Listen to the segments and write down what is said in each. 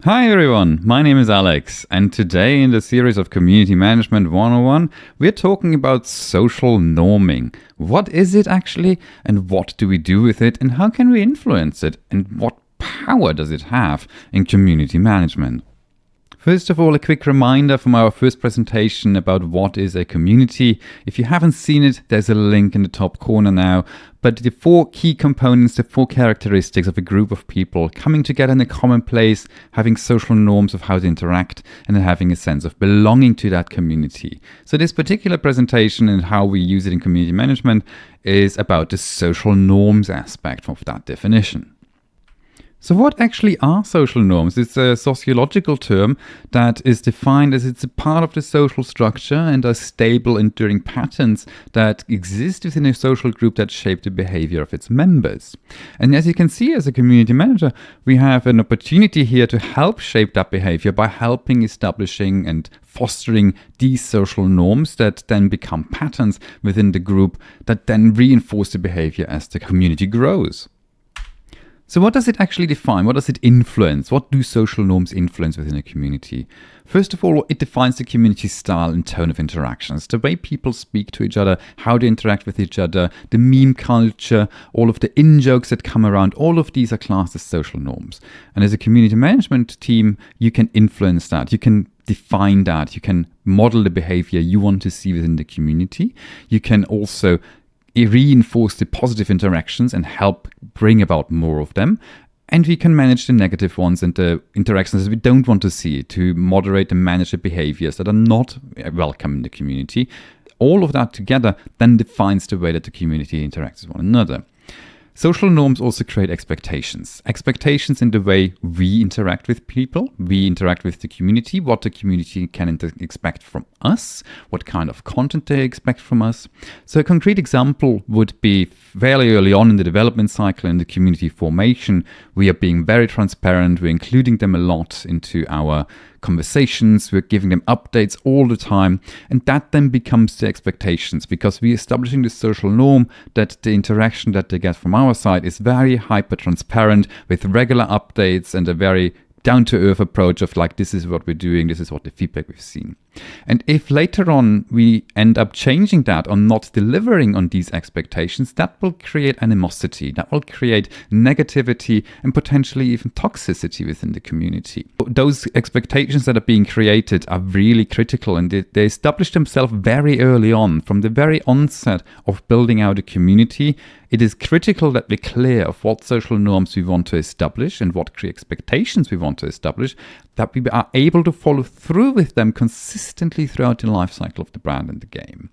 Hi everyone, my name is Alex, and today in the series of Community Management 101, we're talking about social norming. What is it actually, and what do we do with it, and how can we influence it, and what power does it have in community management? First of all, a quick reminder from our first presentation about what is a community. If you haven't seen it, there's a link in the top corner now. But the four key components, the four characteristics of a group of people coming together in a common place, having social norms of how to interact, and then having a sense of belonging to that community. So this particular presentation and how we use it in community management is about the social norms aspect of that definition. So what actually are social norms? It's a sociological term that is defined as it's a part of the social structure and are stable, enduring patterns that exist within a social group that shape the behavior of its members. And as you can see, as a community manager, we have an opportunity here to help shape that behavior by helping establishing and fostering these social norms that then become patterns within the group that then reinforce the behavior as the community grows. So what does it actually define? What does it influence? What do social norms influence within a community? First of all, it defines the community style and tone of interactions, the way people speak to each other, how they interact with each other, the meme culture, all of the in-jokes that come around, all of these are classed as social norms. And as a community management team, you can influence that. You can define that. You can model the behavior you want to see within the community. You can also reinforce the positive interactions and help bring about more of them. And we can manage the negative ones and the interactions that we don't want to see to moderate and manage the behaviors that are not welcome in the community. All of that together then defines the way that the community interacts with one another. Social norms also create expectations. Expectations in the way we interact with people, we interact with the community, what the community can expect from us, what kind of content they expect from us. So a concrete example would be fairly early on in the development cycle in the community formation. We are being very transparent, we're including them a lot into our conversations, we're giving them updates all the time, and that then becomes the expectations because we're establishing the social norm that the interaction that they get from our side is very hyper transparent with regular updates and a very down-to-earth approach of like, this is what we're doing, this is what the feedback we've seen. And if later on we end up changing that or not delivering on these expectations, that will create animosity, that will create negativity and potentially even toxicity within the community. Those expectations that are being created are really critical, and they establish themselves very early on. From the very onset of building out a community, it is critical that we're clear of what social norms we want to establish and what expectations we want to establish, that we are able to follow through with them consistently throughout the life cycle of the brand and the game.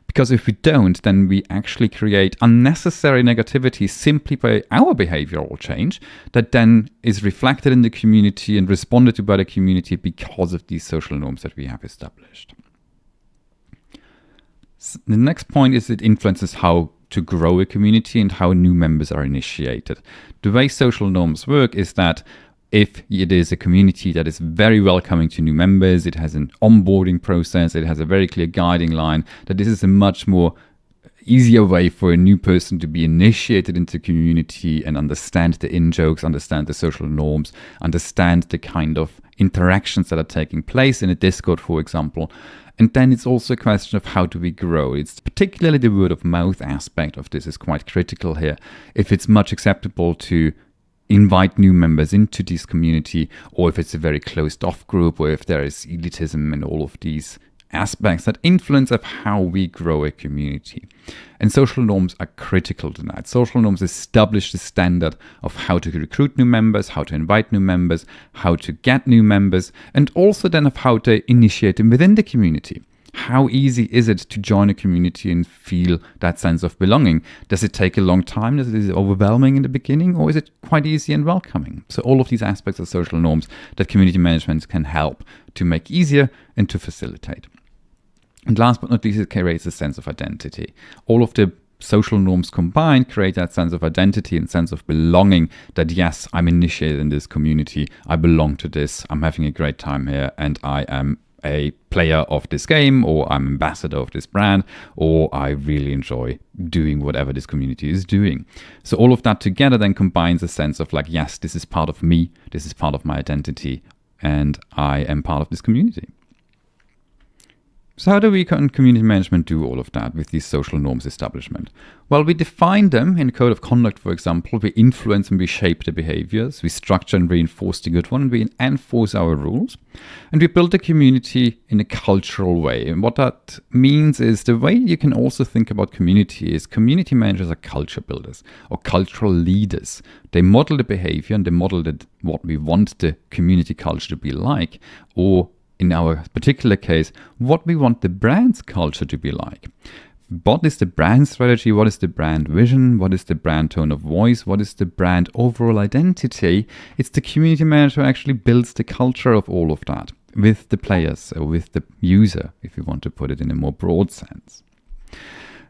Because if we don't, then we actually create unnecessary negativity simply by our behavioral change that then is reflected in the community and responded to by the community because of these social norms that we have established. The next point is it influences how to grow a community and how new members are initiated. The way social norms work is that if it is a community that is very welcoming to new members, it has an onboarding process, it has a very clear guiding line, that this is a much more easier way for a new person to be initiated into the community and understand the in-jokes, understand the social norms, understand the kind of interactions that are taking place in a Discord, for example. And then it's also a question of how do we grow. It's particularly the word of mouth aspect of this is quite critical here. If it's much acceptable to invite new members into this community, or if it's a very closed off group, or if there is elitism and all of these aspects that influence of how we grow a community. And social norms are critical to that. Social norms establish the standard of how to recruit new members, how to invite new members, how to get new members, and also then of how to initiate them within the community. How easy is it to join a community and feel that sense of belonging? Does it take a long time? Is it overwhelming in the beginning, or is it quite easy and welcoming? So all of these aspects of social norms that community management can help to make easier and to facilitate. And last but not least, it creates a sense of identity. All of the social norms combined create that sense of identity and sense of belonging that, yes, I'm initiated in this community, I belong to this, I'm having a great time here, and I am a player of this game, or I'm ambassador of this brand, or I really enjoy doing whatever this community is doing. So all of that together then combines a sense of like, yes, this is part of me, this is part of my identity, and I am part of this community. So how do we in community management do all of that with these social norms establishment? Well, we define them in code of conduct, for example. We influence and we shape the behaviors. We structure and reinforce the good one. And we enforce our rules. And we build the community in a cultural way. And what that means is the way you can also think about community is community managers are culture builders or cultural leaders. They model the behavior and they model what we want the community culture to be like, or in our particular case, what we want the brand's culture to be like. What is the brand strategy? What is the brand vision? What is the brand tone of voice? What is the brand overall identity? It's the community manager who actually builds the culture of all of that with the players or with the user, if you want to put it in a more broad sense.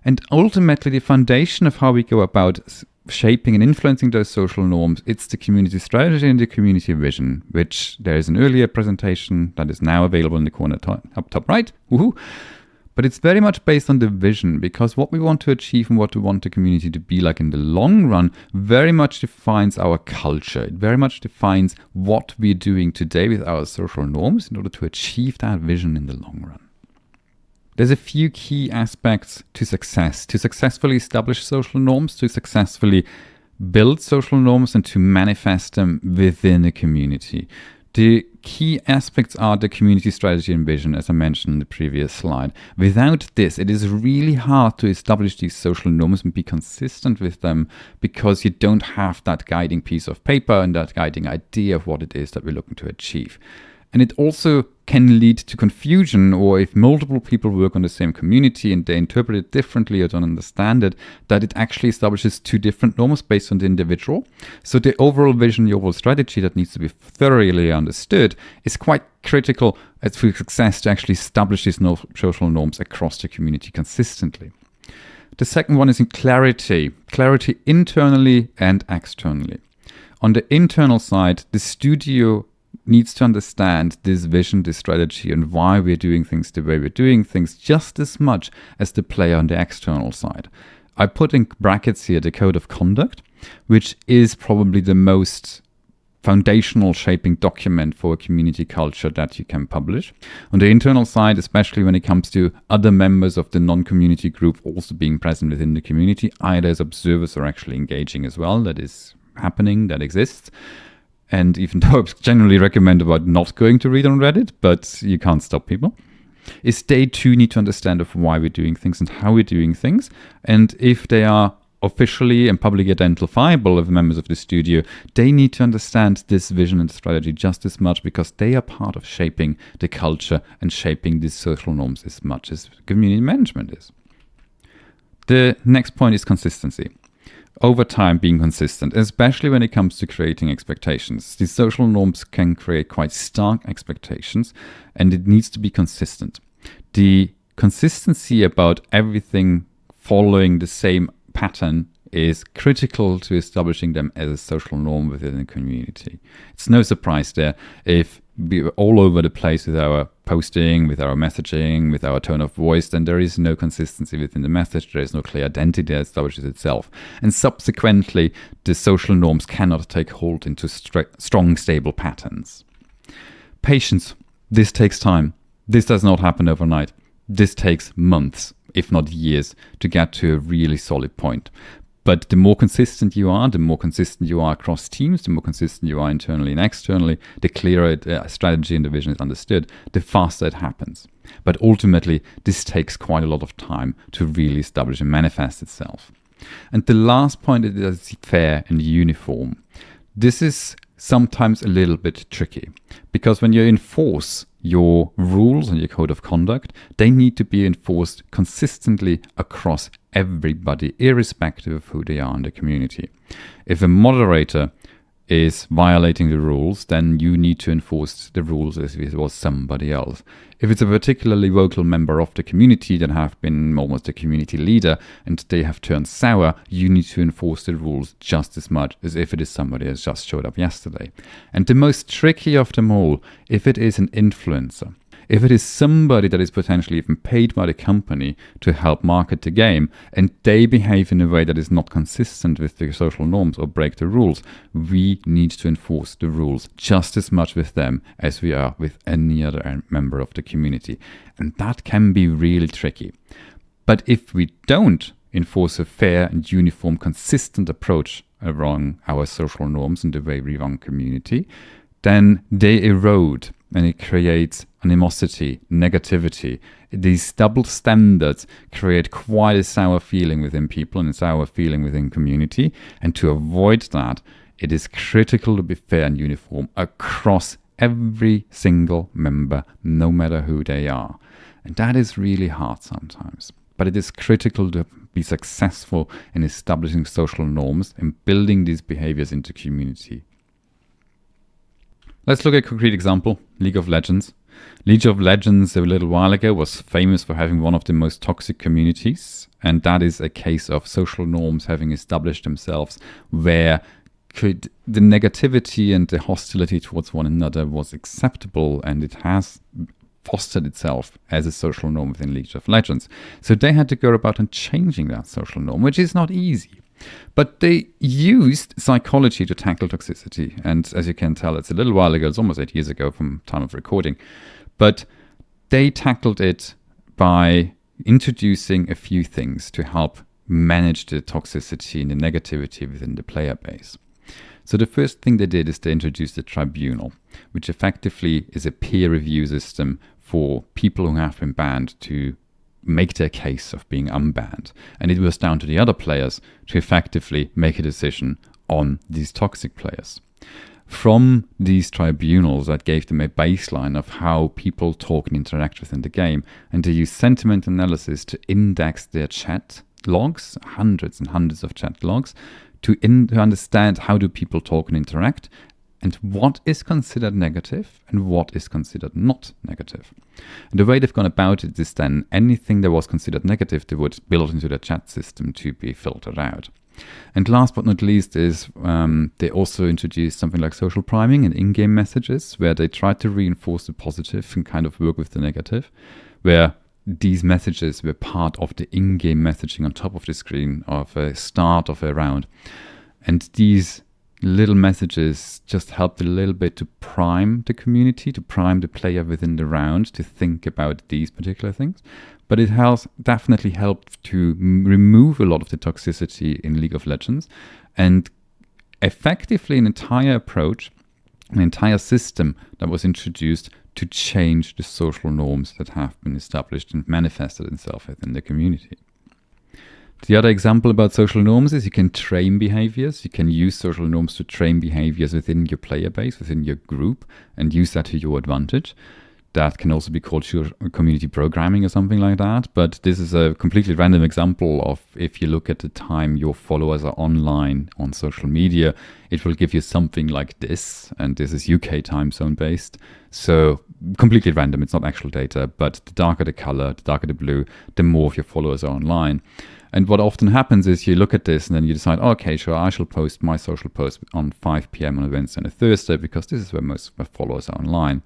And ultimately, the foundation of how we go about shaping and influencing those social norms, it's the community strategy and the community vision, which there is an earlier presentation that is now available in the corner up top right. Woohoo! But it's very much based on the vision, because what we want to achieve and what we want the community to be like in the long run very much defines our culture. It very much defines what we're doing today with our social norms in order to achieve that vision in the long run. There's a few key aspects to success, to successfully establish social norms, to successfully build social norms and to manifest them within a community. The key aspects are the community strategy and vision, as I mentioned in the previous slide. Without this, it is really hard to establish these social norms and be consistent with them, because you don't have that guiding piece of paper and that guiding idea of what it is that we're looking to achieve. And it also can lead to confusion, or if multiple people work on the same community and they interpret it differently or don't understand it, that it actually establishes two different norms based on the individual. So the overall vision, the overall strategy that needs to be thoroughly understood is quite critical for success to actually establish these social norms across the community consistently. The second one is in clarity internally and externally. On the internal side, the studio needs to understand this vision, this strategy, and why we're doing things the way we're doing things just as much as the player on the external side. I put in brackets here the code of conduct, which is probably the most foundational shaping document for a community culture that you can publish. On the internal side, especially when it comes to other members of the non-community group also being present within the community, either as observers or actually engaging as well, that is happening, that exists. And even though I generally recommend about not going to read on Reddit, but you can't stop people, is they too need to understand of why we're doing things and how we're doing things. And if they are officially and publicly identifiable as members of the studio, they need to understand this vision and strategy just as much, because they are part of shaping the culture and shaping these social norms as much as community management is. The next point is consistency. Over time, being consistent, especially when it comes to creating expectations. These social norms can create quite stark expectations, and it needs to be consistent. The consistency about everything following the same pattern is critical to establishing them as a social norm within the community. It's no surprise there if we're all over the place with our posting, with our messaging, with our tone of voice, then there is no consistency within the message. There is no clear identity that establishes itself. And subsequently, the social norms cannot take hold into strong, stable patterns. Patience. This takes time. This does not happen overnight. This takes months, if not years, to get to a really solid point. But the more consistent you are across teams, the more consistent you are internally and externally, the clearer the strategy and the vision is understood, the faster it happens. But ultimately, this takes quite a lot of time to really establish and manifest itself. And the last point is fair and uniform. This is sometimes a little bit tricky, because when you enforce your rules and your code of conduct, they need to be enforced consistently across everybody, irrespective of who they are in the community. If a moderator is violating the rules, then you need to enforce the rules as if it was somebody else. If it's a particularly vocal member of the community that have been almost a community leader and they have turned sour, you need to enforce the rules just as much as if it is somebody that just showed up yesterday. And the most tricky of them all, if it is an influencer, If it is somebody that is potentially even paid by the company to help market the game, and they behave in a way that is not consistent with the social norms or break the rules, we need to enforce the rules just as much with them as we are with any other member of the community. And that can be really tricky. But if we don't enforce a fair and uniform, consistent approach around our social norms and the way we run community, then they erode and it creates animosity, negativity. These double standards create quite a sour feeling within people and a sour feeling within community. And to avoid that, it is critical to be fair and uniform across every single member, no matter who they are. And that is really hard sometimes. But it is critical to be successful in establishing social norms and building these behaviors into community. Let's look at a concrete example, League of Legends. League of Legends a little while ago was famous for having one of the most toxic communities, and that is a case of social norms having established themselves where the negativity and the hostility towards one another was acceptable, and it has fostered itself as a social norm within League of Legends. So they had to go about and changing that social norm, which is not easy. But they used psychology to tackle toxicity. And as you can tell, it's a little while ago, it's almost 8 years ago from time of recording. But they tackled it by introducing a few things to help manage the toxicity and the negativity within the player base. So the first thing they did is they introduced a tribunal, which effectively is a peer review system for people who have been banned to make their case of being unbanned. And it was down to the other players to effectively make a decision on these toxic players. From these tribunals, that gave them a baseline of how people talk and interact within the game, and they used sentiment analysis to index their chat logs, hundreds and hundreds of chat logs, to understand how do people talk and interact, and what is considered negative and what is considered not negative. And the way they've gone about it is then anything that was considered negative, they would build into the chat system to be filtered out. And last but not least is they also introduced something like social priming and in-game messages, where they tried to reinforce the positive and kind of work with the negative, where these messages were part of the in-game messaging on top of the screen of a start of a round. And these little messages just helped a little bit to prime the community, to prime the player within the round to think about these particular things. But it has definitely helped to remove a lot of the toxicity in League of Legends and effectively an entire approach, an entire system that was introduced to change the social norms that have been established and manifested itself within the community. The other example about social norms is you can train behaviors. You can use social norms to train behaviors within your player base, within your group, and use that to your advantage. That can also be called community programming or something like that. But this is a completely random example of if you look at the time your followers are online on social media, it will give you something like this. And this is UK time zone based. So completely random. It's not actual data. But the darker the color, the darker the blue, the more of your followers are online. And what often happens is you look at this and then you decide, okay, sure, I shall post my social post on 5 p.m. on a Wednesday and a Thursday because this is where most of my followers are online.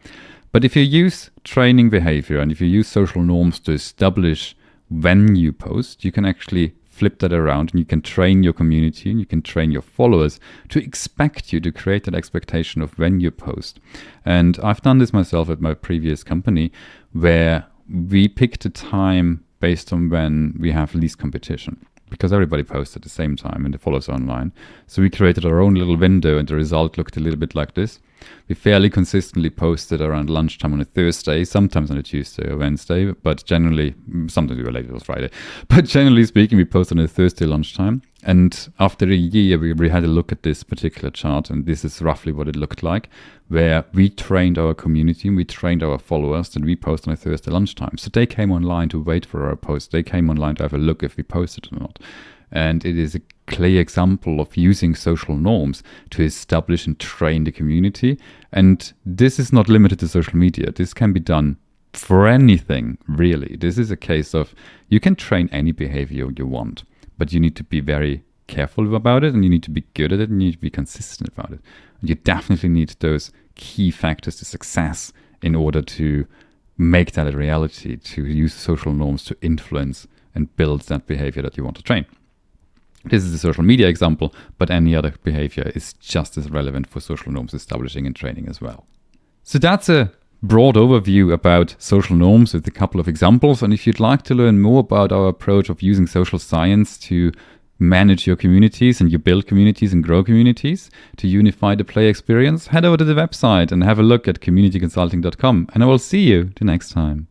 But if you use training behavior and if you use social norms to establish when you post, you can actually flip that around and you can train your community and you can train your followers to expect you to create that expectation of when you post. And I've done this myself at my previous company where we picked a time based on when we have least competition, because everybody posts at the same time and the followers are online. So we created our own little window and the result looked a little bit like this. We fairly consistently posted around lunchtime on a Thursday, sometimes on a Tuesday or Wednesday, but generally, sometimes we were late, it was Friday. But generally speaking, we post on a Thursday lunchtime. And after a year, we had a look at this particular chart, and this is roughly what it looked like, where we trained our community and we trained our followers that we post on a Thursday lunchtime. So they came online to wait for our post. They came online to have a look if we posted or not. And it is a clear example of using social norms to establish and train the community. And this is not limited to social media. This can be done for anything, really. This is a case of you can train any behavior you want, but you need to be very careful about it and you need to be good at it and you need to be consistent about it. And you definitely need those key factors to success in order to make that a reality, to use social norms to influence and build that behavior that you want to train. This is a social media example, but any other behavior is just as relevant for social norms establishing and training as well. So that's a broad overview about social norms with a couple of examples. And if you'd like to learn more about our approach of using social science to manage your communities and you build communities and grow communities to unify the player experience, head over to the website and have a look at communityconsulting.com. And I will see you the next time.